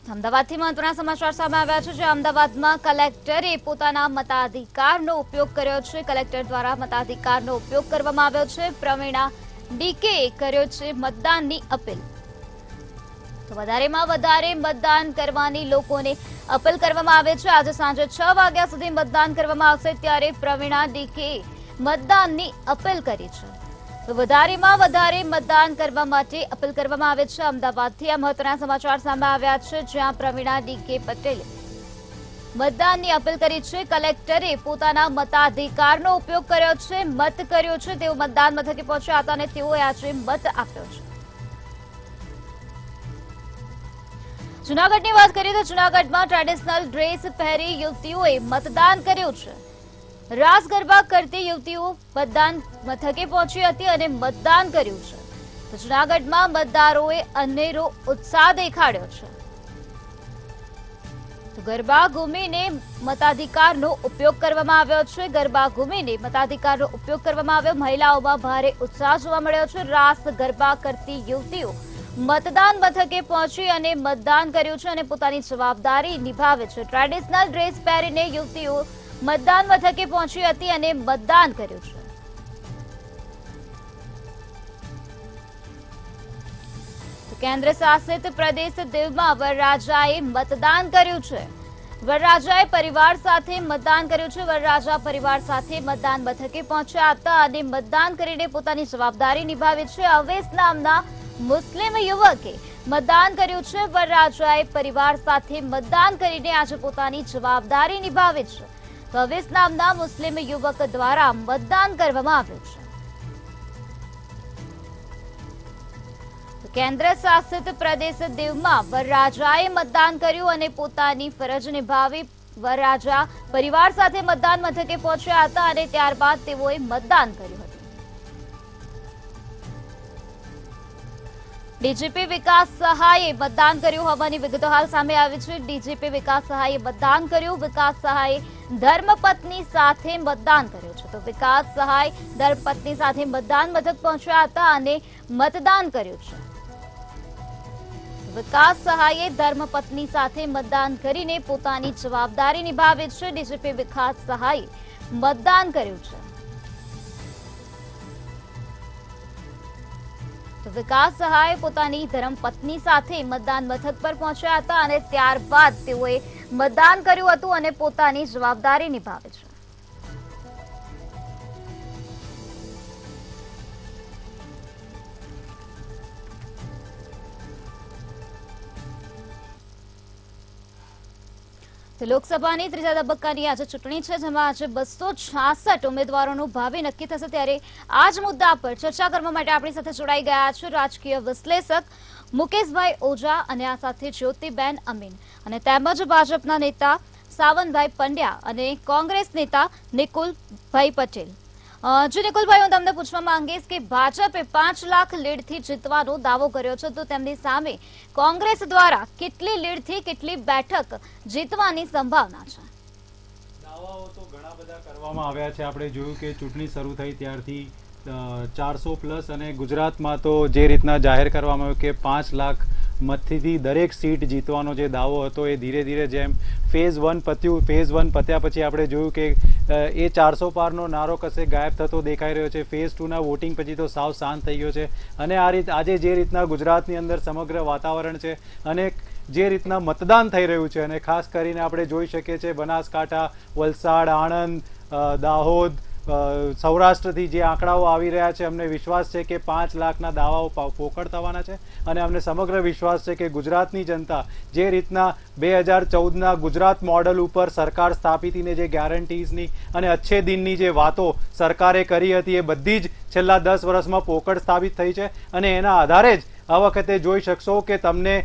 અમદાવાદથી મહત્વના સમાચાર સામે આવ્યા છે. અમદાવાદમાં કલેક્ટરે પોતાના મતાધિકારનો ઉપયોગ કર્યો છે. કલેક્ટર દ્વારા મતાધિકારનો ઉપયોગ કરવામાં આવ્યો છે. પ્રવીણા ડીકે કર્યો છે મતદાનની અપીલ. તો વધારેમાં વધારે મતદાન કરવાની લોકોને અપીલ કરવામાં આવે છે. આજે સાંજે 6 વાગ્યા સુધી મતદાન કરવામાં આવશે, ત્યારે પ્રવીણા ડીકે મતદાનની અપીલ કરી છે. તો વધારેમાં વધારે મતદાન કરવા માટે અપીલ કરવામાં આવે છે. અમદાવાદથી આ મહત્વના સમાચાર સામે આવ્યા છે, જ્યાં પ્રવીણા ડીકે પટેલે મતદાનની અપીલ કરી છે. કલેક્ટરે પોતાના મતાધિકારનો ઉપયોગ કર્યો છે, મત કર્યો છે. તેઓ મતદાન મથકે પહોંચ્યા હતા અને તેઓએ આજે મત આપ્યો છે. જૂનાગઢની વાત કરીએ તો જૂનાગઢમાં ટ્રેડિશનલ ડ્રેસ પહેરી યુવતીઓએ મતદાન કર્યું છે. રાસ ગરબા કરતી યુવતીઓ મતદાન મથકે પહોંચી હતી અને મતદાન કર્યું છે. તો જૂનાગઢમાં મતદારોએ અનેરો ઉત્સાહ દેખાડ્યો છે. તો ગરબા ઘૂમીને મતાધિકારનો ઉપયોગ કરવામાં આવ્યો છે. ગરબા ઘૂમીને મતાધિકારનો ઉપયોગ કરવામાં આવ્યો. મહિલાઓમાં ભારે ઉત્સાહ જોવા મળ્યો છે. રાસ ગરબા કરતી યુવતીઓ મતદાન મથકે પહોંચી અને મતદાન કર્યું છે અને પોતાની જવાબદારી નિભાવે છે. ટ્રેડિશનલ ડ્રેસ પહેરીને યુવતીઓ મતદાન મથકે પહોંચી હતી અને મતદાન કર્યું છે. કેન્દ્ર શાસિત પ્રદેશ દીવમાં વરરાજાએ મતદાન કર્યું છે. વરરાજાએ પરિવાર સાથે મતદાન કર્યું છે. વરરાજા પરિવાર સાથે મતદાન મથકે પહોંચ્યા હતા અને મતદાન કરીને પોતાની જવાબદારી નિભાવી છે. અવેશ નામના મુસ્લિમ યુવકે મતદાન કર્યું છે. વરરાજાએ પરિવાર સાથે મતદાન કરીને આજે પોતાની જવાબદારી નિભાવી છે. તો અવેશ નામના મુસ્લિમ યુવક દ્વારા મતદાન કરવામાં આવ્યું છે. કેન્દ્ર શાસિત પ્રદેશ દીવમાં વરરાજાએ મતદાન કર્યું અને પોતાની ફરજ નિભાવી. વરરાજા પરિવાર સાથે મતદાન મથકે પહોંચ્યા હતા અને ત્યારબાદ તેઓએ મતદાન કર્યું હતું. ડીજીપી વિકાસ સહાયે મતદાન કર્યું હોવાની વિગતો હાલ સામે આવી છે. ડીજીપી વિકાસ સહાયે મતદાન કર્યું. વિકાસ સહાયે ધર્મપત્ની સાથે મતદાન કર્યું છે. તો વિકાસ સહાય ધર્મપત્ની સાથે મતદાન મથક પહોંચ્યા હતા અને મતદાન કર્યું છે. વિકાસ સહાયે ધર્મપત્ની સાથે મતદાન કરીને પોતાની જવાબદારી નિભાવે છે. ડીજીપી વિકાસ સહાયે મતદાન કર્યું છે. તો વિકાસ સહાય પોતાની ધર્મપત્ની સાથે મતદાન મથક પર પહોંચ્યા હતા અને ત્યારબાદ તેઓએ મતદાન કર્યું હતું અને પોતાની જવાબદારી નિભાવે છે. લોકસભાની ત્રીજા તબક્કાની આજે ચૂંટણી છે, જેમાં આજે 266 ઉમેદવારોનું ભાવિ નક્કી થશે. ત્યારે આ જ મુદ્દા પર ચર્ચા કરવા માટે આપણી સાથે જોડાઈ ગયા છે રાજકીય વિશ્લેષક મુકેશભાઈ ઓઝા અને આ સાથે જ્યોતિબેન અમીન અને તેમજ ભાજપના નેતા સાવનભાઈ પંડ્યા અને કોંગ્રેસ નેતા નિકુલભાઈ પટેલ. જી નિકુલભાઈ, હું તમને પૂછવા માંગીશ કે ભાજપે 5 લાખ લીડથી જીતવાનો દાવો કર્યો છે, તો તેમની સામે કોંગ્રેસ દ્વારા કેટલી લીડથી કેટલી બેઠક જીતવાની સંભાવના છે? દાવાઓ તો ઘણા બધા કરવામાં આવ્યા છે. આપણે જોયું કે ચૂંટણી શરૂ થઈ ત્યારથી 400+ અને ગુજરાતમાં તો જે રીતના જાહેર કરવામાં આવ્યું કે 5 લાખ મતથી દરેક સીટ જીતવાનો જે દાવો હતો એ ધીરે ધીરે જેમ ફેઝ 1 પત્યું, ફેઝ 1 પત્યા પછી આપણે જોયું કે એ 400 પારનો નારો કશે ગાયબ થતો દેખાઈ રહ્યો છે. ફેઝ 2ના વોટિંગ પછી તો સાવ શાંત થઈ ગયો છે. અને આજે જે રીતના ગુજરાતની અંદર સમગ્ર વાતાવરણ છે અને જે રીતના મતદાન થઈ રહ્યું છે, અને ખાસ કરીને આપણે જોઈ શકીએ છીએ બનાસકાંઠા, વલસાડ, આણંદ, દાહોદ, સૌરાષ્ટ્રથી જે આંકડાઓ આવી રહ્યા છે, અમને વિશ્વાસ છે કે 5 લાખના દાવાઓ પોકળ થવાના છે. અને અમને સમગ્ર વિશ્વાસ છે કે ગુજરાતની જનતા જે રીતના 2014ના ગુજરાત મોડલ ઉપર સરકાર સ્થાપિતને જે ગેરંટીઝની અને અચ્છે દિનની જે વાતો સરકારે કરી હતી, એ બધી જ છેલ્લા 10 વર્ષમાં પોકળ સ્થાપિત થઈ છે. અને એના આધારે જ આ વખતે જોઈ શકશો કે તમને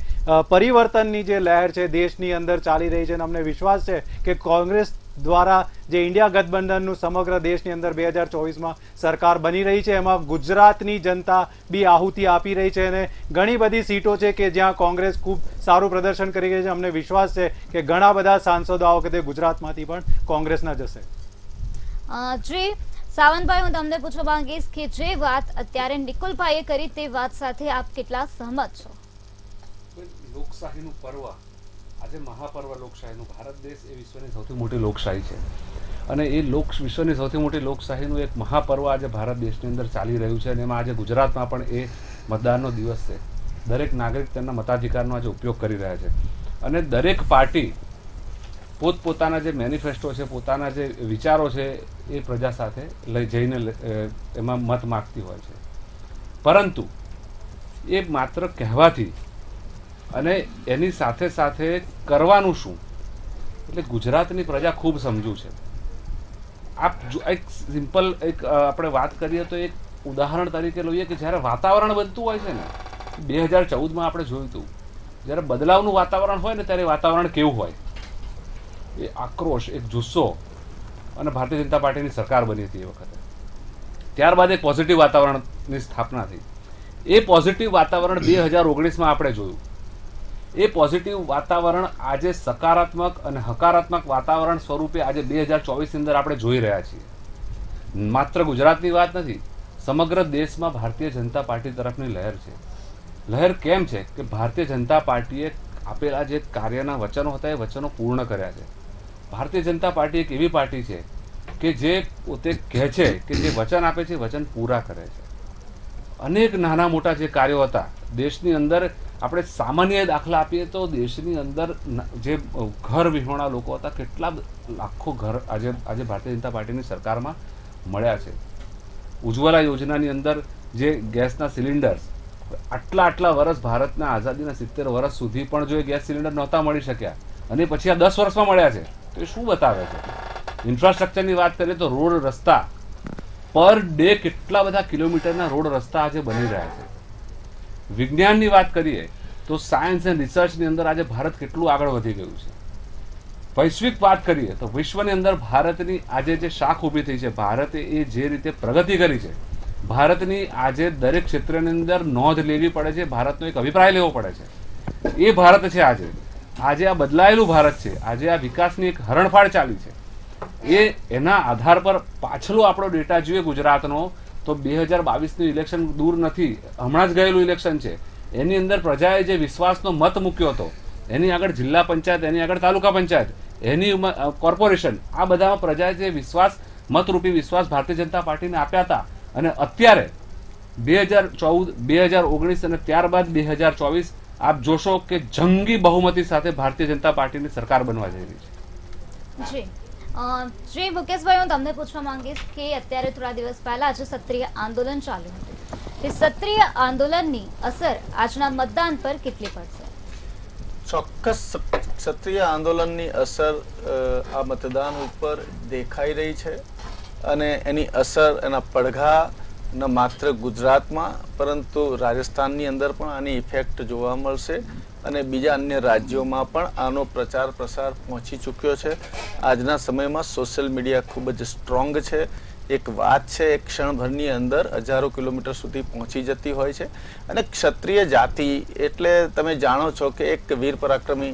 પરિવર્તનની જે લહેર છે દેશની અંદર ચાલી રહી છે. અને અમને વિશ્વાસ છે કે કોંગ્રેસ દ્વારા જે ઇન્ડિયા ગઠબંધનનું સમગ્ર દેશની અંદર 2024માં સરકાર બની રહી છે, એમાં ગુજરાતની જનતા બી આહુતિ આપી રહી છે. અને ઘણી બધી સીટો છે કે જ્યાં કોંગ્રેસ ખૂબ સારું પ્રદર્શન કરી રહી છે. અમને વિશ્વાસ છે કે ઘણા બધા સાંસદો આ વખતે ગુજરાતમાંથી પણ કોંગ્રેસના જશે. જી સાવંતભાઈ, હું તમને પૂછવા માંગીશ કે જે વાત અત્યારે નિકુલભાઈએ કરી તે વાત સાથે આપ કેટલા સહમત છો? લોકશાહીનું પર્વ આજે મહાપર્વ લોકશાહીનું ભારત દેશ એ વિશ્વની સૌથી મોટી લોકશાહી છે અને એ વિશ્વની સૌથી મોટી લોકશાહીનું એક મહાપર્વ આજે ભારત દેશની અંદર ચાલી રહ્યું છે અને એમાં આજે ગુજરાતમાં પણ એ મતદાનનો દિવસ છે. દરેક નાગરિક તેમના મતાધિકારનો આજે ઉપયોગ કરી રહ્યા છે અને દરેક પાર્ટી પોતપોતાના જે મેનિફેસ્ટો છે, પોતાના જે વિચારો છે એ પ્રજા સાથે લઈ જઈને એમાં મત માગતી હોય છે. પરંતુ એ માત્ર કહેવાથી અને એની સાથે સાથે કરવાનું શું, એટલે ગુજરાતની પ્રજા ખૂબ સમજુ છે. એક સિમ્પલ આપણે વાત કરીએ તો એક ઉદાહરણ તરીકે લઈએ કે જ્યારે વાતાવરણ બનતું હોય છે ને, 2014માં આપણે જોયું હતું, જ્યારે બદલાવનું વાતાવરણ હોય ને ત્યારે વાતાવરણ કેવું હોય, એ આક્રોશ, એક જુસ્સો, અને ભારતીય જનતા પાર્ટીની સરકાર બની હતી એ વખતે. ત્યારબાદ એક પોઝિટિવ વાતાવરણની સ્થાપના થઈ. એ પોઝિટિવ વાતાવરણ 2019માં આપણે જોયું. એ પોઝિટિવ વાતાવરણ આજે સકારાત્મક અને હકારાત્મક વાતાવરણ સ્વરૂપે આજે 2024ની અંદર આપણે જોઈ રહ્યા છીએ. માત્ર ગુજરાતની વાત નથી, સમગ્ર દેશમાં ભારતીય જનતા પાર્ટી તરફની લહેર છે. લહેર કેમ છે કે ભારતીય જનતા પાર્ટીએ આપેલા જે કાર્યના વચનો હતા એ વચનો પૂર્ણ કર્યા છે. ભારતીય જનતા પાર્ટી એક એવી પાર્ટી છે કે જે પોતે કહે છે કે જે વચન આપે છે વચન પૂરા કરે છે. અનેક નાના મોટા જે કાર્યો હતા દેશની અંદર, આપણે સામાન્ય દાખલા આપીએ તો દેશની અંદર જે ઘર વિહોણા લોકો હતા, કેટલા લાખો ઘર આજે ભારતીય જનતા પાર્ટીની સરકારમાં મળ્યા છે. ઉજ્જવલા યોજનાની અંદર જે ગેસના સિલિન્ડર્સ, આટલા વર્ષ, ભારતના આઝાદીના 70 વર્ષ સુધી પણ જો એ ગેસ સિલિન્ડર નહોતા મળી શક્યા અને પછી આ 10 વર્ષમાં મળ્યા છે, તો એ શું બતાવે છે? ઇન્ફ્રાસ્ટ્રક્ચરની વાત કરીએ તો રોડ રસ્તા પર ડે કેટલા બધા કિલોમીટરના રોડ રસ્તા આજે બની રહ્યા છે. વિજ્ઞાનની વાત કરીએ તો સાયન્સ એન્ડ રિસર્ચની અંદર આજે ભારત કેટલું આગળ વધી ગયું છે. વૈશ્વિક વાત કરીએ તો વિશ્વની અંદર ભારતની આજે જે શાખ ઊભી થઈ છે, ભારતે એ જે રીતે પ્રગતિ કરી છે, ભારતની આજે દરેક ક્ષેત્રની અંદર નોંધ લેવી પડે છે, ભારતનો એક અભિપ્રાય લેવો પડે છે. એ ભારત છે આજે આ બદલાયેલું ભારત છે, આજે આ વિકાસની એક હરણફાળ ચાલી છે. એના આધાર પર પાછલો આપણો ડેટા જોઈએ ગુજરાતનો, તો 2022નું ઇલેક્શન દૂર નથી, હમણાં જ ગયેલું ઇલેક્શન છે. એની અંદર પ્રજાએ જે વિશ્વાસનો મત મૂક્યો હતો, એની આગળ જિલ્લા પંચાયત, એની આગળ તાલુકા પંચાયત, એની કોર્પોરેશન, આ બધામાં પ્રજાએ જે વિશ્વાસ, મતરૂપી વિશ્વાસ ભારતીય જનતા પાર્ટીને આપ્યા હતા, અને અત્યારે 2014, 2019 અને ત્યારબાદ 2024 આપ જોશો કે જંગી બહુમતી સાથે ભારતીય જનતા પાર્ટીની સરકાર બનવા જઈ રહી છે. જી શ્રી મુકેશભાઈ, હું તમને પૂછવા માંગીશ કે અત્યારે થોડા દિવસ પહેલા જે ક્ષત્રિય આંદોલન ચાલ્યું હતું, તે ક્ષત્રિય આંદોલનની અસર આજના મતદાન પર કેટલી પડશે? ચોક્કસ ક્ષત્રિય આંદોલનની અસર આ મતદાન ઉપર દેખાઈ રહી છે અને એની અસર, એના પડઘા ન માત્ર ગુજરાતમાં પરંતુ રાજસ્થાનની અંદર પણ આની ઇફેક્ટ જોવા મળશે અને બીજા અન્ય રાજ્યોમાં પણ આનો પ્રચાર પ્રસાર પહોંચી ચૂક્યો છે. આજના સમયમાં સોશિયલ મીડિયા ખૂબ જ સ્ટ્રોંગ છે. એક વાત છે, એક ક્ષણભરની અંદર હજારો કિલોમીટર સુધી પહોંચી જતી હોય છે. અને ક્ષત્રિય જાતિ એટલે તમે જાણો છો કે એક વીર પરાક્રમી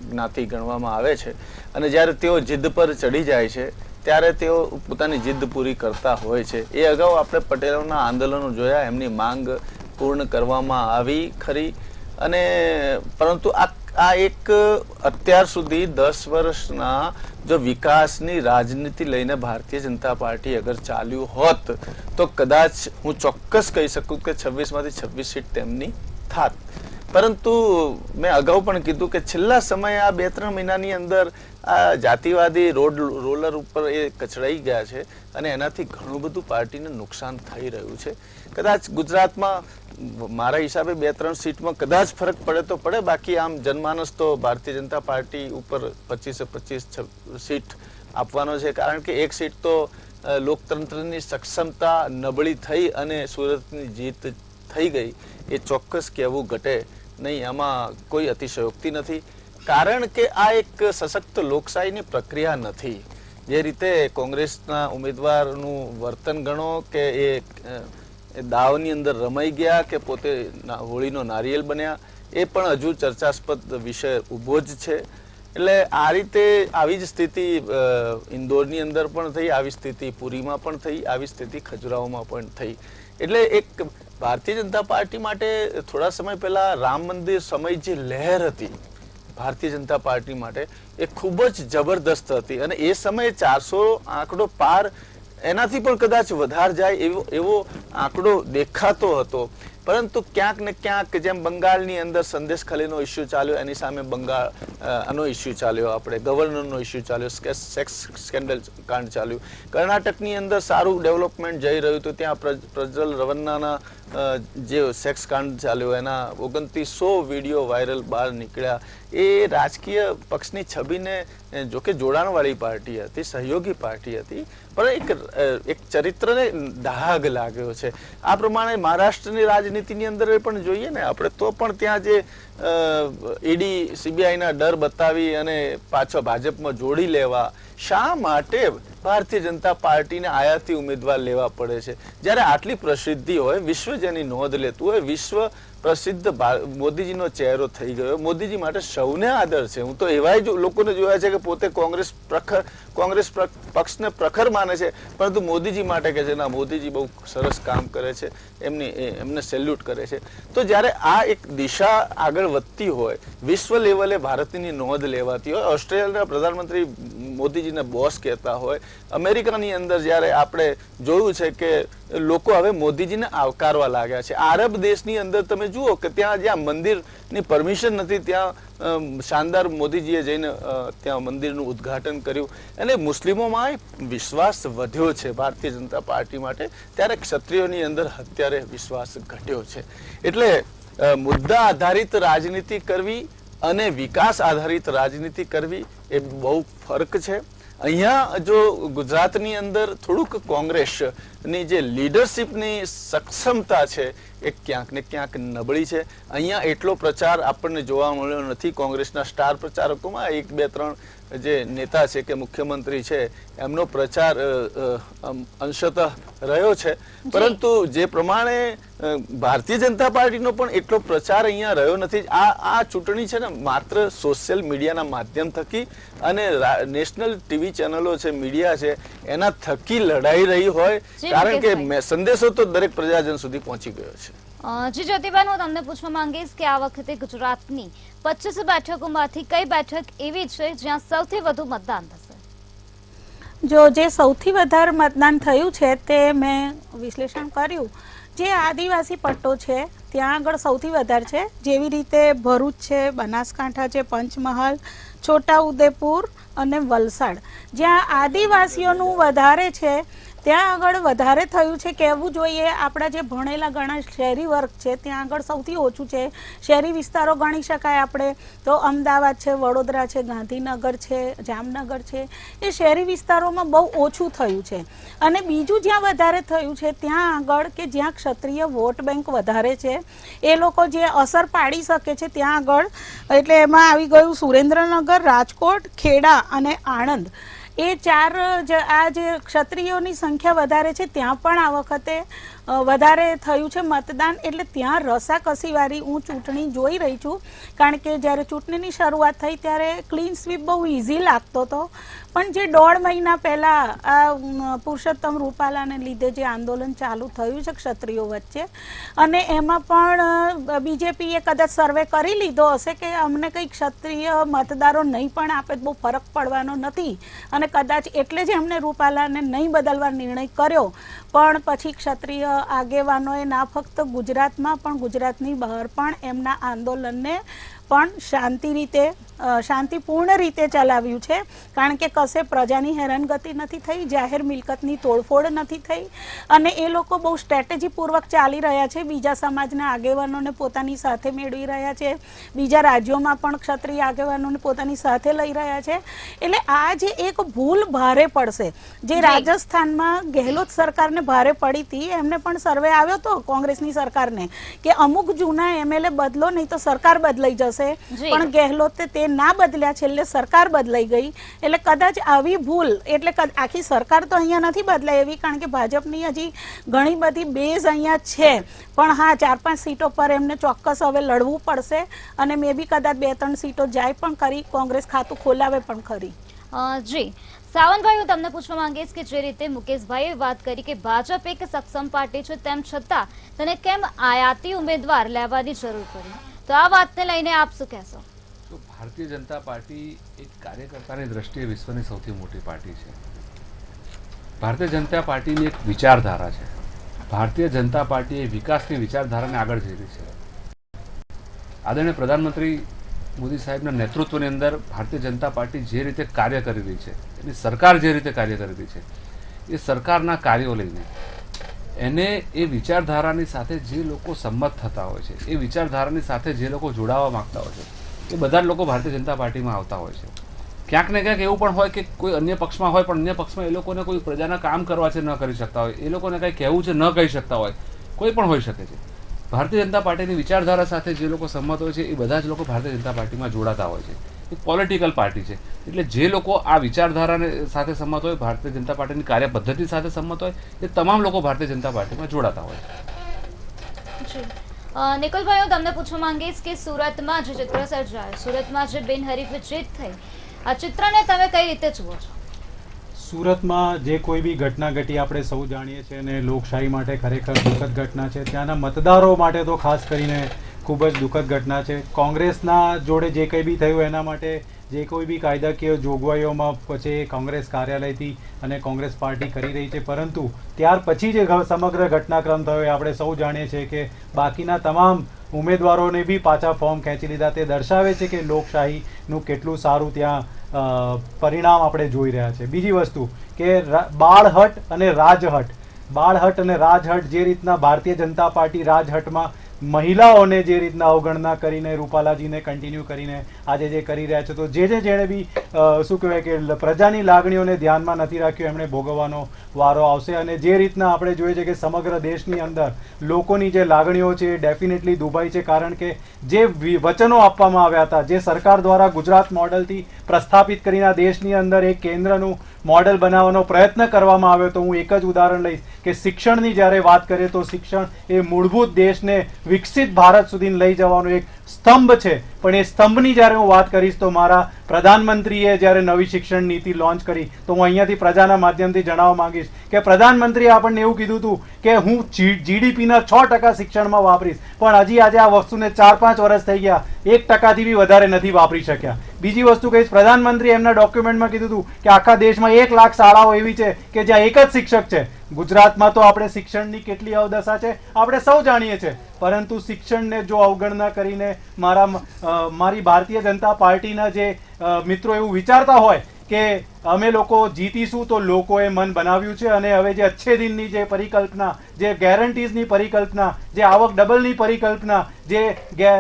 જ્ઞાતિ ગણવામાં આવે છે અને જ્યારે તેઓ જીદ પર ચડી જાય છે ત્યારે તેઓ પોતાની જીદ પૂરી કરતા હોય છે. એ અગાઉ આપણે પટેલોના આંદોલનો જોયા, એમની માંગ પૂર્ણ કરવામાં આવી ખરી, અને પરંતુ આ એક અત્યાર સુધી 10 વર્ષના જો વિકાસની રાજનીતિ લઈને ભારતીય જનતા પાર્ટી અગર ચાલ્યું હોત તો કદાચ હું ચોક્કસ કહી શકું કે 26માંથી 26 સીટ તેમની થાત. પરંતુ મેં અગાઉ પણ કીધું કે છેલ્લા સમયે આ 2-3 મહિનાની અંદર આ જાતિવાદી રોલર ઉપર એ કચડાઈ ગયા છે અને એનાથી ઘણું બધું પાર્ટીને નુકસાન થઈ રહ્યું છે. કદાચ ગુજરાતમાં મારા હિસાબે 2-3 સીટમાં કદાચ ફરક પડે તો પડે, બાકી આમ જનમાનસ તો ભારતીય જનતા પાર્ટી ઉપર 25 સીટ આપવાનો છે. કારણ કે એક સીટ તો લોકતંત્રની સક્ષમતા નબળી થઈ અને સુરતની જીત થઈ ગઈ, એ ચોક્કસ કહેવું ઘટે નહીં. આમાં કોઈ અતિશયોક્તિ નથી, કારણ કે આ એક સશક્ત લોકશાહીની પ્રક્રિયા નથી. જે રીતે કોંગ્રેસના ઉમેદવારનું વર્તન ગણો કે એ દાવની અંદર રમાઈ ગયા કે પોતે હોળીનો નારિયેલ બન્યા, એ પણ હજુ ચર્ચાસ્પદ વિષય ઊભો જ છે. એટલે આ રીતે આવી જ સ્થિતિ ઇન્દોરની અંદર પણ થઈ, આવી સ્થિતિ પુરીમાં પણ થઈ, આવી સ્થિતિ ખજુરાહોમાં પણ થઈ. એટલે એક ભારતીય જનતા પાર્ટી માટે થોડા સમય પહેલા રામ મંદિર સમય જે લહેર હતી, ભારતીય જનતા પાર્ટી માટે એ ખૂબ જ જબરદસ્ત હતી અને એ સમયે 400 આંકડો પાર એનાથી પણ કદાચ વધારે જાય એવો આંકડો દેખાતો હતો. પરંતુ ક્યાંક ને ક્યાંક જેમ બંગાળની અંદર સંદેશ ખલીનો ઇસ્યુ ચાલ્યો એની સામે આનો ઇસ્યુ ચાલ્યો, આપણે ગવર્નરનો ઇસ્યુ ચાલ્યો, સેક્સ સ્કેન્ડલ કાંડ ચાલ્યું. કર્ણાટકની અંદર સારું ડેવલપમેન્ટ જઈ રહ્યું હતું, ત્યાં પ્રજ્વલ રવન્નાના જે સેક્સ કાંડ ચાલ્યો એના 2900 વિડીયો વાયરલ બહાર નીકળ્યા. એ રાજકીય પક્ષની છબીને જોકે જોડાણવાળી પાર્ટી હતી, સહયોગી પાર્ટી હતી, પણ એક ચરિત્રને દાગ લાગ્યો છે. આ પ્રમાણે મહારાષ્ટ્રની રાજનીતિની અંદર પણ જોઈએ ને આપણે તો પણ ત્યાં જે ઈડી સીબીઆઈના ડર બતાવી અને પાછો ભાજપમાં જોડી લેવા, શા માટે ભારતીય જનતા પાર્ટીને આયાતી ઉમેદવાર લેવા પડે છે જ્યારે આટલી પ્રસિદ્ધિ હોય, વિશ્વ જેની નોંધ લેતું હોય, વિશ્વ પ્રસિદ્ધ મોદીજીનો ચહેરો થઈ ગયો. મોદીજી માટે સૌને આદર છે. હું તો એવાય લોકોને જોયા છે કે પોતે કોંગ્રેસ પક્ષને પ્રખર માને છે, પરંતુ મોદીજી માટે કહે છે ના, મોદીજી બહુ સરસ કામ કરે છે, એમને સેલ્યુટ કરે છે. તો જ્યારે આ એક દિશા આગળ વધતી હોય, વિશ્વ લેવલે ભારતની નોંધ લેવાતી હોય, ઓસ્ટ્રેલિયાના પ્રધાનમંત્રી મોદીજીને બોસ કહેતા હોય, અમેરિકાની અંદર જ્યારે આપણે જોયું છે કે લોકો હવે મોદીજીને આવકારવા લાગ્યા છે. આરબ દેશની અંદર તમે જુઓ કે ત્યાં જ્યાં મંદિરની પરમિશન નથી ત્યાં શાનદાર મોદીજીએ જઈને ત્યાં મંદિરનું ઉદ્ઘાટન કર્યું અને મુસ્લિમોમાં વિશ્વાસ વધ્યો છે ભારતીય જનતા પાર્ટી માટે. ત્યારે ક્ષત્રિયોની અંદર અત્યારે વિશ્વાસ ઘટ્યો છે. એટલે મુદ્દા આધારિત રાજનીતિ કરવી અને વિકાસ આધારિત રાજનીતિ કરવી એ બહુ ફરક છે. અહીંયા જો ગુજરાતની અંદર થોડુંક કોંગ્રેસની જે લીડરશિપની સક્ષમતા છે એ ક્યાંક ને ક્યાંક નબળી છે. અહીંયા એટલો પ્રચાર આપણને જોવા મળ્યો નથી. કોંગ્રેસના સ્ટાર પ્રચારકોમાં 1, 2, 3 જે નેતા છે કે મુખ્યમંત્રી છે એમનો પ્રચાર અંશતઃ રહ્યો છે, પરંતુ જે પ્રમાણે ભારતીય જનતા પાર્ટીનો પણ એટલો પ્રચાર અહીંયા રહ્યો નથી. આ ચૂંટણી છે ને માત્ર સોશિયલ મીડિયાના માધ્યમ થકી અને નેશનલ ટીવી ચેનલો છે, મીડિયા છે, એના થકી લડાઈ રહી હોય, કારણ કે સંદેશો તો દરેક પ્રજાજન સુધી પહોંચી ગયો છે. જી જ્યોતિબેન, હું તમને પૂછવા માંગીશ કે આ વખતે ગુજરાતની 25 બેઠકોમાંથી કઈ બેઠક એવી છે જ્યાં સૌથી વધુ મતદાન થશે? જે સૌથી વધારે મતદાન થયું છે તે મેં વિશ્લેષણ કર્યું, જે આદિવાસી પટ્ટો છે ત્યાં આગળ સૌથી વધારે છે. જેવી રીતે ભરૂચ છે, બનાસકાંઠા છે, પંચમહાલ, છોટાઉદેપુર અને વલસાડ, જ્યાં આદિવાસીઓનું વધારે છે ત્યાં આગળ વધારે થયું છે. કહેવું જોઈએ આપણા જે ભણેલા ઘણા શહેરી વર્ગ છે ત્યાં આગળ સૌથી ઓછું છે. શહેરી વિસ્તારો ગણી શકાય આપણે તો અમદાવાદ છે, વડોદરા છે, ગાંધીનગર છે, જામનગર છે, એ શહેરી વિસ્તારોમાં બહુ ઓછું થયું છે. અને બીજું જ્યાં વધારે થયું છે ત્યાં આગળ કે જ્યાં ક્ષત્રિય વોટ બેંક વધારે છે, એ લોકો જે અસર પાડી શકે છે ત્યાં આગળ, એટલે એમાં આવી ગયું સુરેન્દ્રનગર, રાજકોટ, ખેડા અને આણંદ. એ 4 આ જે ક્ષત્રિયોની સંખ્યા વધારે છે ત્યાં પણ આ વખતે વધારે થયું છે મતદાન. એટલે ત્યાં રસાકસીવાળી હું ચૂંટણી જોઈ રહી છું, કારણ કે જ્યારે ચૂંટણીની શરૂઆત થઈ ત્યારે ક્લીન સ્વીપ બહુ ઇઝી લાગતો હતો, પણ જે 1.5 મહિના પહેલાં આ પુરુષોત્તમ રૂપાલાને લીધે જે આંદોલન ચાલુ થયું છે ક્ષત્રિયો વચ્ચે, અને એમાં પણ બીજેપીએ કદાચ સર્વે કરી લીધો હશે કે અમને કંઈ ક્ષત્રિય મતદારો નહીં પણ આપે બહુ ફરક પડવાનો નથી, અને કદાચ એટલે જ એમણે રૂપાલાને નહીં બદલવા નિર્ણય કર્યો. પણ પછી ક્ષત્રિય આગેવાનોએ ના ફક્ત ગુજરાતમાં પણ ગુજરાતની બહાર પણ એમના આંદોલનને પણ શાંતિપૂર્ણ રીતે ચલાવ્યું છે, કારણ કે કશે પ્રજાની હેરાનગતિ નથી થઈ, જાહેર મિલકતની તોડફોડ નથી થઈ, અને એ લોકો બહુ સ્ટ્રેટેજીપૂર્વક ચાલી રહ્યા છે. બીજા સમાજના આગેવાનોને પોતાની સાથે મેળવી રહ્યા છે, બીજા રાજ્યોમાં પણ ક્ષત્રિય આગેવાનોને પોતાની સાથે લઈ રહ્યા છે. એટલે આ જે એક ભૂલ ભારે પડશે, જે રાજસ્થાનમાં ગેહલોત સરકારને ભારે પડી હતી, એમને પણ સર્વે આવ્યો હતો કોંગ્રેસની સરકારને કે અમુક જૂના એમએલએ બદલો નહીં તો સરકાર બદલાઈ જશે, પણ ગેહલોતે તે ના બદલ્યા, છેલ્લે સરકાર બદલાઈ ગઈ. એટલે કદાચ આવી ભૂલ, એટલે આખી સરકાર તો અહીંયા નથી બદલાય એવી, કારણ કે ભાજપની હજી ઘણી બધી બેઝ અહીંયા છે, પણ હા 4-5 સીટો પર એમને ચોક્કસ હવે લડવું પડશે, અને મે બી કદાચ 2-3 સીટો જાય પણ ખરી, કોંગ્રેસ ખાતું ખોલાવે પણ ખરી. જી સાવંતભાઈ, હું તમને પૂછવા માંગીશ કે જે રીતે મુકેશભાઈએ વાત કરી કે ભાજપ એક સક્ષમ પાર્ટી છે, તેમ છતાં તેને કેમ આયાતી ઉમેદવાર લેવાની જરૂર પડી, તો આ વાતને લઈને આપ શું કહેશો? તો ભારતીય જનતા પાર્ટી એક કાર્યકર્તાની દ્રષ્ટિએ વિશ્વની સૌથી મોટી પાર્ટી છે. ભારતીય જનતા પાર્ટીની એક વિચારધારા છે. ભારતીય જનતા પાર્ટી એ વિકાસની વિચારધારાને આગળ જઈ રહી છે. આદરણીય પ્રધાનમંત્રી મોદી સાહેબના નેતૃત્વની અંદર ભારતીય જનતા પાર્ટી જે રીતે કાર્ય કરી રહી છે, એની સરકાર જે રીતે કાર્ય કરી રહી છે, એ સરકારના કાર્યો લઈને એને એ વિચારધારાની સાથે જે લોકો સંમત થતા હોય છે, એ વિચારધારાની સાથે જે લોકો જોડાવા માંગતા હોય છે, એ બધા જ લોકો ભારતીય જનતા પાર્ટીમાં આવતા હોય છે. ક્યાંક ને ક્યાંક એવું પણ હોય કે કોઈ અન્ય પક્ષમાં હોય, પણ અન્ય પક્ષમાં એ લોકોને કોઈ પ્રજાના કામ કરવા છે ન કરી શકતા હોય, એ લોકોને કંઈ કહેવું છે ન કહી શકતા હોય, કોઈ પણ હોઈ શકે છે. ભારતીય જનતા પાર્ટીની વિચારધારા સાથે જે લોકો સંમત હોય છે, એ બધા જ લોકો ભારતીય જનતા પાર્ટીમાં જોડાતા હોય છે. એક પોલિટિકલ પાર્ટી છે, એટલે જે લોકો આ વિચારધારાને સાથે સંમત હોય, ભારતીય જનતા પાર્ટીની કાર્ય પદ્ધતિ સાથે સંમત હોય, એ તમામ લોકો ભારતીય જનતા પાર્ટીમાં જોડાતા હોય છે. નિકુલભાઈ, હું તમને પૂછવા માંગીશ કે સુરતમાં જે ચિત્ર સર્જાયું, સુરતમાં જે બિનહરીફ જીત થઈ, આ ચિત્રને તમે કઈ રીતે જુઓ છો? સુરતમાં જે કોઈ બી ઘટના ઘટી આપણે સૌ જાણીએ છીએ અને લોકશાહી માટે ખરેખર દુઃખદ ઘટના છે. ત્યાંના મતદારો માટે તો ખાસ કરીને ખૂબ જ દુઃખદ ઘટના છે. કોંગ્રેસના જોડે જે કંઈ બી થયું એના માટે જે કોઈ બી કાયદાકીય જોગવાઈઓમાં પછી કોંગ્રેસ કાર્યાલયથી અને કોંગ્રેસ પાર્ટી કરી રહી છે, પરંતુ ત્યાર પછી જે સમગ્ર ઘટનાક્રમ થયો એ આપણે સૌ જાણીએ છીએ કે બાકીના તમામ ઉમેદવારોને બી પાછા ફોર્મ ખેંચી લીધા. તે દર્શાવે છે કે લોકશાહીનું કેટલું સારું ત્યાં પરિણામ આપણે જોઈ રહ્યા છે. બીજી વસ્તુ કે બાળહટ અને રાજહટ જે રીતના ભારતીય જનતા પાર્ટી રાજહટમાં મહિલાઓને જે રીતના અવગણના કરીને રૂપાલાજીને કન્ટિન્યુ કરીને આજે જે કરી રહ્યા છે, તો જેણે બી શું કહેવાય કે પ્રજાની લાગણીઓને ધ્યાનમાં નથી રાખ્યું, એમણે ભોગવવાનો વારો આવશે. અને જે રીતના આપણે જોઈએ છે કે સમગ્ર દેશની અંદર લોકોની જે લાગણીઓ છે એ ડેફિનેટલી દુભાઈ છે, કારણ કે જે વચનો આપવામાં આવ્યા હતા, જે સરકાર દ્વારા ગુજરાત મોડલથી પ્રસ્થાપિત કરીને દેશની અંદર એક કેન્દ્રનું મોડલ બનાવવાનો પ્રયત્ન કરવામાં આવ્યો. તો હું એક જ ઉદાહરણ લઈશ કે શિક્ષણની જ્યારે વાત કરીએ તો શિક્ષણ એ મૂળભૂત દેશને વિકસિત ભારત સુધી લઈ જવાનો એક સ્તંભ છે. પણ એ સ્તંભની જ્યારે હું વાત કરીશ તો મારા પ્રધાનમંત્રીએ જ્યારે નવી શિક્ષણ નીતિ લોન્ચ કરી, તો હું અહીંયાથી પ્રજાના માધ્યમથી જણાવવા માંગીશ કે પ્રધાનમંત્રીએ આપણને એવું કીધું હતું કે હું GDPના 6% શિક્ષણમાં વાપરીશ, પણ હજી આજે આ વસ્તુને 4-5 વર્ષ થઈ ગયા, 1%થી બી વધારે નથી વાપરી શક્યા. બીજી વસ્તુ કહીશ, પ્રધાનમંત્રી એમના ડોક્યુમેન્ટમાં કીધું હતું કે આખા દેશમાં 1 લાખ શાળાઓ એવી છે કે જ્યાં એક જ શિક્ષક છે. ગુજરાતમાં તો આપણે શિક્ષણની કેટલી અવદશા છે આપણે સૌ જાણીએ છીએ, પરંતુ શિક્ષણને જો અવગણના કરીને મારી ભારતીય જનતા પાર્ટીના જે મિત્રો એવું વિચારતા હોય કે અમે લોકો જીતીશું, તો લોકોએ મન બનાવ્યું છે. અને હવે જે અચ્છે દિનની જે પરિકલ્પના, જે ગેરંટીઝની પરિકલ્પના, જે આવક ડબલની પરિકલ્પના, જે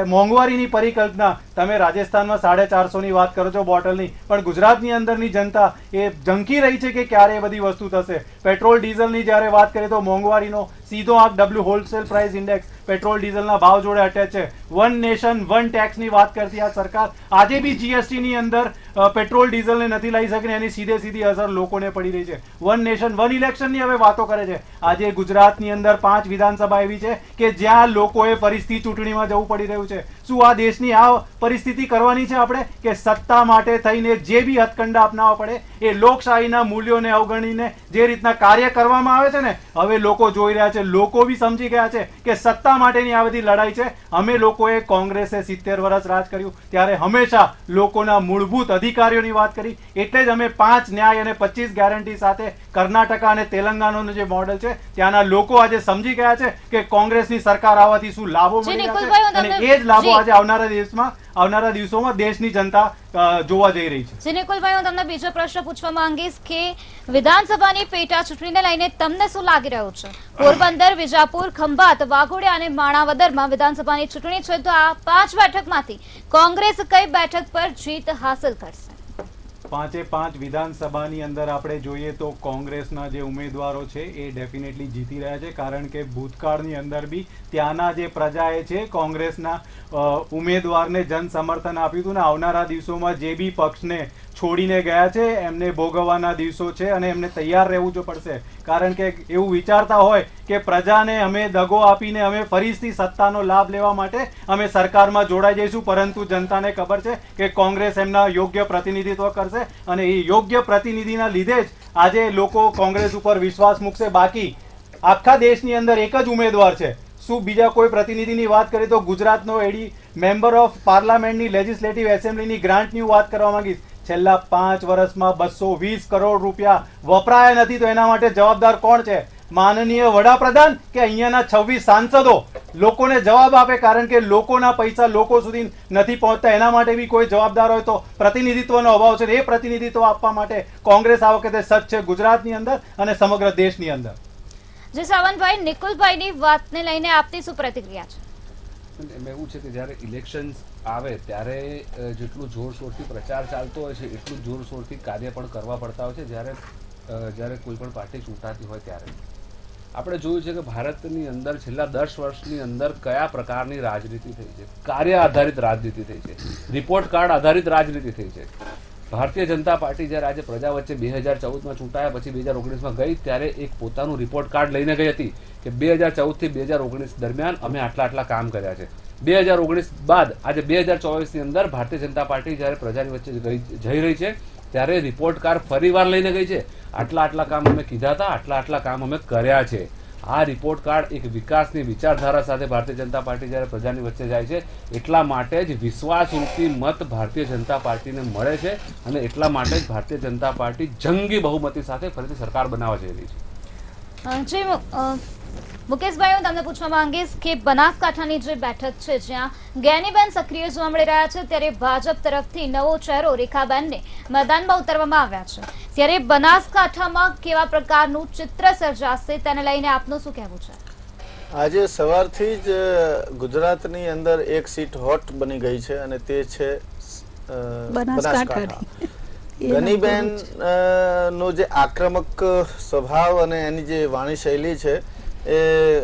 મોંઘવારીની પરિકલ્પના, તમે રાજસ્થાનમાં 450ની વાત કરો છો બોટલની, પણ ગુજરાતની અંદરની જનતા એ ઝંકી રહી છે કે ક્યારે એ બધી વસ્તુ થશે. પેટ્રોલ ડીઝલની જ્યારે વાત કરીએ તો મોંઘવારીનો સીધો આંક W wholesale price index petrol ડીઝલના ભાવ જોડે અટેચ છે. વન નેશન વન ટેક્સની વાત કરતી આ સરકાર આજે બી GSTની અંદર પેટ્રોલ ડીઝલને નથી લઈ શકીને એની સીધી અસર લોકોને પડી રહી છે. વન નેશન વન ઇલેક્શનની હવે વાતો કરે છે. આજે ગુજરાતની અંદર 5 વિધાનસભા એવી છે કે જ્યાં લોકોએ ફરીથી ચૂંટણીમાં જવું પડી રહ્યું છે. શું આ દેશની આ પરિસ્થિતિ કરવાની છે આપણે કે સત્તા માટે થઈને જે બી હથકંડા અપનાવવા પડે, એ લોકશાહીના મૂલ્યોને અવગણીને જે રીતના કાર્ય કરવામાં આવે છે ને, હવે લોકો જોઈ રહ્યા છે, લોકો બી સમજી ગયા છે કે સત્તા માટેની આ બધી લડાઈ છે. અમે લોકોએ કોંગ્રેસે 70 વર્ષ રાજ કર્યું ત્યારે હંમેશા લોકોના મૂળભૂત અધિકારીઓની વાત કરી, એટલે જ અમે 5 ન્યાય અને 25 ગેરંટી સાથે કર્ણાટકા અને તેલંગાણાનું જે મોડેલ છે ત્યાંના લોકો આજે સમજી ગયા છે કે કોંગ્રેસની સરકાર આવવાથી શું લાભો મળી રહ્યા છે, અને એ જ લાભો આજે આવનારા દિવસોમાં દેશની જનતા જોવા જઈ રહી છે. નિકુલભાઈ, હું તમને બીજો પ્રશ્ન પૂછવા માંગીશ કે વિધાનસભાની પેટા ચૂંટણીને લઈને તમને શું લાગી રહ્યું છે? પોરબંદર, વિજાપુર, ખંભાત, વાઘોડિયા અને માણાવદરમાં વિધાનસભાની ચૂંટણી છે, તો આ 5 બેઠકમાંથી કોંગ્રેસ કઈ બેઠક પર જીત હાંસલ કરશે? 5 વિધાનસભાની અંદર આપણે જોઈએ તો કોંગ્રેસના જે ઉમેદવારો છે એ ડેફિનેટલી જીતી રહ્યા છે, કારણ કે ભૂતકાળની અંદર બી ત્યાંના જે પ્રજાએ છે કોંગ્રેસના ઉમેદવારને જન સમર્થન આપ્યું હતું, ને આવનારા દિવસોમાં જે બી પક્ષને છોડીને ગયા છે એમને ભોગવવાના દિવસો છે, અને એમને તૈયાર રહેવું જ પડશે. કારણ કે એવું વિચારતા હોય કે પ્રજાને અમે દગો આપીને અમે ફરીથી સત્તાનો લાભ લેવા માટે અમે સરકારમાં જોડાઈ જઈશું, પરંતુ જનતાને ખબર છે કે કોંગ્રેસ એમના યોગ્ય પ્રતિનિધિત્વ કરશે, અને એ યોગ્ય પ્રતિનિધિના લીધે જ આજે લોકો કોંગ્રેસ ઉપર વિશ્વાસ મૂકશે. બાકી આખા દેશની અંદર એક જ ઉમેદવાર છે, શું બીજા કોઈ પ્રતિનિધિની વાત કરીએ તો ગુજરાતનો એડી મેમ્બર ઓફ પાર્લામેન્ટની લેજિસ્લેટિવ એસેમ્બલીની ગ્રાન્ટની વાત કરવા માંગીશ. છેલ્લા 5 વર્ષમાં 220 કરોડ રૂપિયા વપરાયા નથી, તો એના માટે જવાબદાર કોણ છે? માનનીય વડાપ્રધાન કે અહીંયાના 26 સાંસદો? લોકોને જવાબ આપે, કારણ કે લોકોના પૈસા લોકો સુધી નથી પહોંચતા. એના માટે બી કોઈ જવાબદાર હોય તો પ્રતિનિધિત્વનો અભાવ છે. એ પ્રતિનિધિત્વ આપવા માટે કોંગ્રેસ આ વખતે સજ્જ છે ગુજરાતની અંદર અને સમગ્ર દેશની અંદર. જે સાવંતભાઈ, નિકુલભાઈની વાતને લઈને આપની શું પ્રતિક્રિયા છે? એમ એવું છે કે જ્યારે ઇલેક્શન્સ આવે ત્યારે જેટલું જોરશોરથી પ્રચાર ચાલતો હોય છે એટલું જોરશોરથી કાર્ય પણ કરવા પડતા હોય છે જ્યારે કોઈ પણ પાર્ટી ચૂંટાતી હોય ત્યારે. આપણે જોયું છે કે ભારતની અંદર છેલ્લા 10 વર્ષની અંદર કયા પ્રકારની રાજનીતિ થઈ છે. કાર્ય આધારિત રાજનીતિ થઈ છે, રિપોર્ટ કાર્ડ આધારિત રાજનીતિ થઈ છે. ભારતીય જનતા પાર્ટી જ્યારે આજે પ્રજા વચ્ચે 2014માં ચૂંટાયા પછી 2019માં ગઈ ત્યારે એક પોતાનું રિપોર્ટ કાર્ડ લઈને ગઈ હતી કે 2014 થી 2019 દરમિયાન અમે આટલા કામ કર્યા છે. 2019 બાદ આજે 2024ની અંદર ભારતીય જનતા પાર્ટી જ્યારે પ્રજાની વચ્ચે જઈ રહી છે ત્યારે રિપોર્ટ કાર્ડ ફરીવાર લઈને ગઈ છે. આટલા કામ અમે કીધા હતા, આટલા કામ અમે કર્યા છે. આ રિપોર્ટ કાર્ડ એક વિકાસની વિચારધારા સાથે ભારતીય જનતા પાર્ટી જ્યારે પ્રજાની વચ્ચે જાય છે એટલા માટે જ વિશ્વાસરૂપી મત ભારતીય જનતા પાર્ટીને મળે છે અને એટલા માટે જ ભારતીય જનતા પાર્ટી જંગી બહુમતી સાથે ફરીથી સરકાર બનાવવા જઈ રહી છે. જી મુકેશભાઈ, હું તમને પૂછવા માંગીશ કે બનાસકાંઠાની જે બેઠક છે જ્યાં જ્ઞાનીબેન સક્રિય જોવા મળી રહ્યા છે, ત્યારે ભાજપ તરફથી નવો ચહેરો રેખાબેનને મેદાનમાં ઉતારવામાં આવ્યા છે. ત્યારે બનાસકાંઠામાં કેવા પ્રકારનું ચિત્ર સર્જાશે તેને લઈને આપનું શું કહેવું છે? આજે સવારથી જ ગુજરાતની અંદર એક સીટ હોટ બની ગઈ છે અને તે છે બનાસકાંઠા. ગનીબેન નો જે આક્રમક સ્વભાવ અને એની જે વાણી શૈલી છે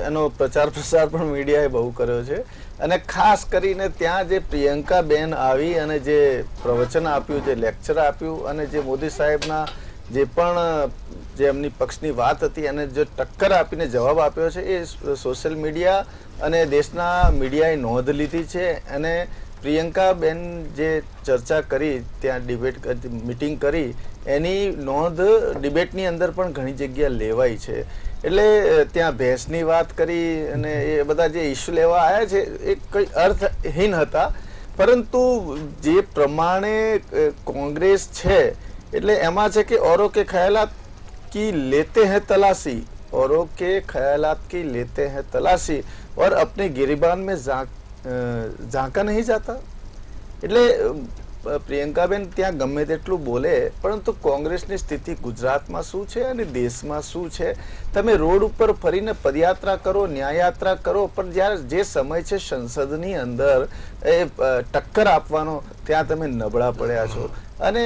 એનો પ્રચાર પ્રસાર પણ મીડિયાએ બહુ કર્યો છે. અને ખાસ કરીને ત્યાં જે પ્રિયંકાબેન આવી અને જે પ્રવચન આપ્યું, જે લેક્ચર આપ્યું અને જે મોદી સાહેબના જે પણ જે એમની પક્ષની વાત હતી અને જે ટક્કર આપીને જવાબ આપ્યો છે એ સોશિયલ મીડિયા અને દેશના મીડિયાએ નોંધ લીધી છે. અને પ્રિયંકાબેન જે ચર્ચા કરી, ત્યાં ડિબેટ મિટિંગ કરી, એની નોંધ ડિબેટની અંદર પણ ઘણી જગ્યા લેવાઈ છે. એટલે ત્યાં ભેંસની વાત કરી અને એ બધા જે ઇસ્યુ લેવા આવ્યા છે એ કઈ અર્થહીન હતા. પરંતુ જે પ્રમાણે કોંગ્રેસ છે એટલે એમાં છે કે औरों के ख्यालात की लेते हैं तलाशी, औरों के ख्यालात की लेते हैं तलाशी और अपने गिरिबान में ઝાંકા નહીં જાતા. એટલે પ્રિયંકાબેન ત્યાં ગમે તેટલું બોલે, પરંતુ કોંગ્રેસની સ્થિતિ ગુજરાતમાં શું છે અને દેશમાં શું છે? તમે રોડ ઉપર ફરીને પદયાત્રા કરો, ન્યાયયાત્રા કરો, પણ જ્યારે જે સમય છે સંસદની અંદર એ ટક્કર આપવાનો, ત્યાં તમે નબળા પડ્યા છો. અને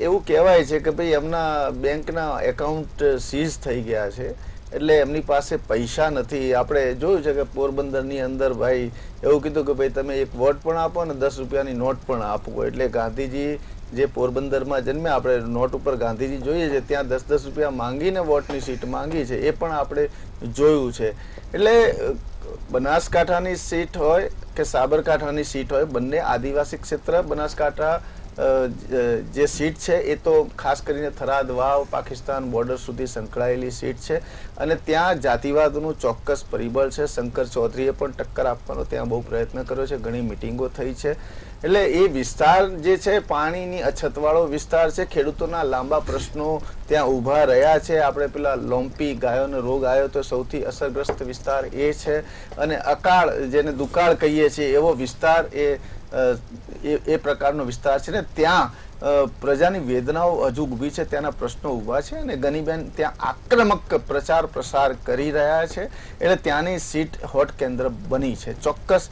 એવું કહેવાય છે કે ભાઈ એમના બેંકના એકાઉન્ટ સીઝ થઈ ગયા છે એટલે એમની પાસે પૈસા નથી. આપણે જોયું છે કે પોરબંદરની અંદર ભાઈ એવું કીધું કે ભાઈ તમે એક વોટ પણ આપો અને 10 રૂપિયાની નોટ પણ આપો. એટલે ગાંધીજી જે પોરબંદરમાં જન્મ્યા, આપણે નોટ ઉપર ગાંધીજી જોઈએ છે, ત્યાં 10-10 રૂપિયા માંગીને વોટની સીટ માંગી છે, એ પણ આપણે જોયું છે. એટલે બનાસકાંઠાની સીટ હોય કે સાબરકાંઠાની સીટ હોય, બંને આદિવાસી ક્ષેત્ર. બનાસકાંઠા જે સીટ છે એ તો ખાસ કરીને થરાદ વાવ પાકિસ્તાન બોર્ડર સુધી સંકળાયેલી સીટ છે અને ત્યાં જાતિવાદનું ચોક્કસ પરિબળ છે. શંકર ચૌધરીએ પણ ટક્કર આપવાનો ત્યાં બહુ પ્રયત્ન કર્યો છે, ઘણી મિટિંગો થઈ છે. એટલે એ વિસ્તાર જે છે પાણીની અછતવાળો વિસ્તાર છે, ખેડૂતોના લાંબા પ્રશ્નો ત્યાં ઊભા રહ્યા છે. આપણે પેલા લોમ્પી ગાયોનો રોગ આવ્યો તો સૌથી અસરગ્રસ્ત વિસ્તાર એ છે. અને અકાળ, જેને દુકાળ કહીએ છીએ, એવો વિસ્તાર એ પ્રકારનો વિસ્તાર છે ને ત્યાં પ્રજાની વેદનાઓ હજુ ઊભી છે, ત્યાંના પ્રશ્નો ઊભા છે. અને ગનીબેન ત્યાં આક્રમક પ્રચાર પ્રસાર કરી રહ્યા છે એટલે ત્યાંની સીટ હોટ કેન્દ્ર બની છે, ચોક્કસ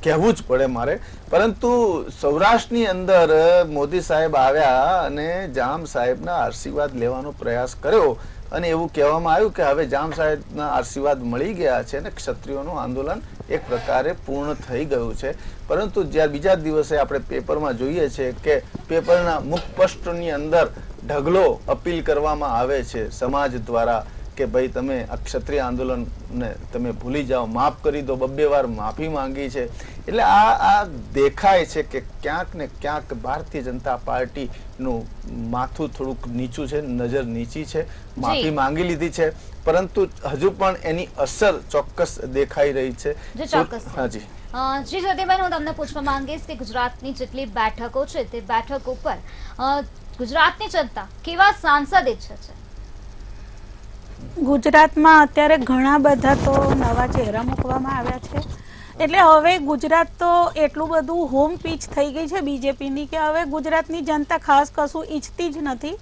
કહેવું જ પડે મારે. પરંતુ સૌરાષ્ટ્રની અંદર મોદી સાહેબ આવ્યા અને જામ સાહેબના આશીર્વાદ લેવાનો પ્રયાસ કર્યો અને એવું કહેવામાં આવ્યું કે હવે જામ સાહેબના આશીર્વાદ મળી ગયા છે અને ક્ષત્રિયોનું આંદોલન એક પ્રકારે પૂર્ણ થઈ ગયું છે. પરંતુ જ્યારે બીજા દિવસે આપણે પેપરમાં જોઈએ છે કે પેપરના મુખપૃષ્ઠની અંદર ઢગલો અપીલ કરવામાં આવે છે સમાજ દ્વારા કે ભાઈ તમે આ ક્ષત્રિય આંદોલનને તમે ભૂલી જાઓ, માફ કરી દો, 2 વાર માફી માંગી છે. એટલે આ દેખાય છે કે ક્યાંક ને ક્યાંક ભારતીય જનતા પાર્ટીનું માથું થોડુંક નીચું છે, નજર નીચી છે, માફી માંગી લીધી છે, પરંતુ હજુ પણ એની અસર ચોક્કસ દેખાઈ રહી છે. હાજી જી જ્યોતિબેન, હું તમને પૂછવા માંગીશ કે ગુજરાતની જેટલી બેઠકો છે તે બેઠક ઉપર ગુજરાતની જનતા કેવા સાંસદ ઈચ્છે છે? ગુજરાતમાં અત્યારે ઘણા બધા તો નવા ચહેરા મૂકવામાં આવ્યા છે, એટલે હવે ગુજરાત તો એટલું બધું હોમ પીચ થઈ ગઈ છે બીજેપીની કે હવે ગુજરાતની જનતા ખાસ કશું ઈચ્છતી જ નથી.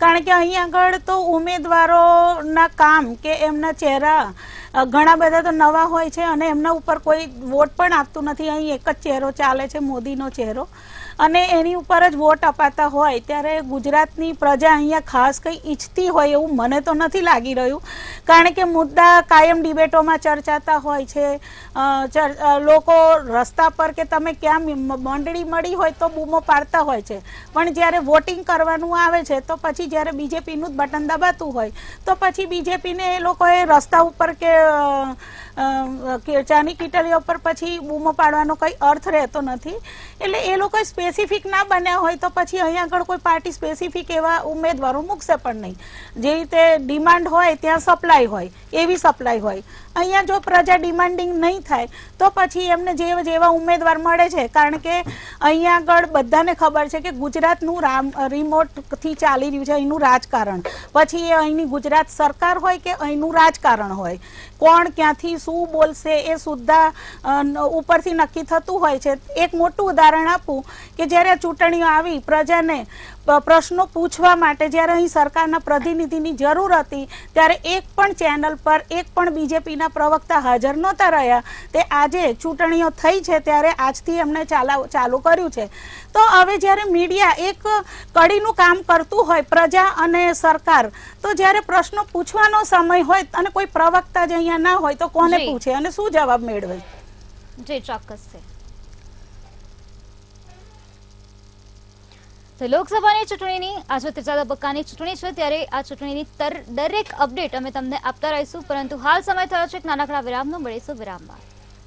કારણ કે અહીં આગળ તો ઉમેદવારોના કામ કે એમના ચહેરા ઘણા બધા તો નવા હોય છે અને એમના ઉપર કોઈ વોટ પણ આપતું નથી. અહીં એક જ ચહેરો ચાલે છે, મોદીનો ચહેરો, અને એની ઉપર જ વોટ અપાતા હોય ત્યારે ગુજરાતની પ્રજા અહીંયા ખાસ કંઈ ઈચ્છતી હોય એવું મને તો નથી લાગી રહ્યું. કારણ કે મુદ્દા કાયમ ડિબેટોમાં ચર્ચાતા હોય છે. લોકો રસ્તા પર કે તમે ક્યાં મંડળી મળી હોય તો બૂમો પાડતા હોય છે, પણ જ્યારે વોટિંગ કરવાનું આવે છે તો પછી જ્યારે બીજેપીનું જ બટન દબાતું હોય તો પછી બીજેપીને એ લોકોએ રસ્તા ઉપર કે ચાની કીટલીઓ પર પછી બૂમો પાડવાનો કંઈ અર્થ રહેતો નથી. એટલે એ લોકોએ સ્પેસિફિક ના બન્યા હોય તો પછી અહીંયા આગળ કોઈ પાર્ટી સ્પેસિફિક એવા ઉમેદવારો મૂકશે પણ નહીં. જે રીતે ડિમાન્ડ હોય ત્યાં સપ્લાય હોય એવી સપ્લાય હોય. અહીંયા જો પ્રજા ડિમાન્ડિંગ નહીં થાય તો પછી એમને જેવા ઉમેદવાર મળે છે. કારણ કે અહીંયા આગળ બધાને ખબર છે કે ગુજરાતનું રિમોટથી ચાલી રહ્યું છે અહીંનું રાજકારણ. પછી એ અહીંની ગુજરાત સરકાર હોય કે અહીંનું રાજકારણ હોય, કોણ ક્યાંથી શું બોલશે એ સુદ્ધા ઉપરથી નક્કી થતું હોય છે. એક મોટું ઉદાહરણ આપું કે જ્યારે ચૂંટણીઓ આવી, પ્રજાને પ્રશ્નો પૂછવા માટે જ્યારે અહીં સરકારના પ્રતિનિધિની જરૂર હતી ત્યારે એક પણ ચેનલ પર એક પણ બીજેપીના પ્રવક્તા હાજર નહોતા રહ્યા. તે આજે ચૂંટણીઓ થઈ છે ત્યારે આજથી એમણે ચાલુ કર્યું છે. તો હવે જ્યારે મીડિયા એક કડીનું કામ કરતું હોય પ્રજા અને સરકાર, તો જ્યારે પ્રશ્નો પૂછવાનો સમય હોય અને કોઈ પ્રવક્તા જ અહીંયા ના હોય તો કોને પૂછે અને શું જવાબ મેળવે? જી ચોક્કસ છે. તો લોકસભાની ચૂંટણીની આજે 3જા તબક્કાની ચૂંટણી છે ત્યારે આ ચૂંટણીની દરેક અપડેટ અમે તમને આપતા રહીશું, પરંતુ હાલ સમય થયો છે એક નાનકડા વિરામનો. મળીશું વિરામ બાદ.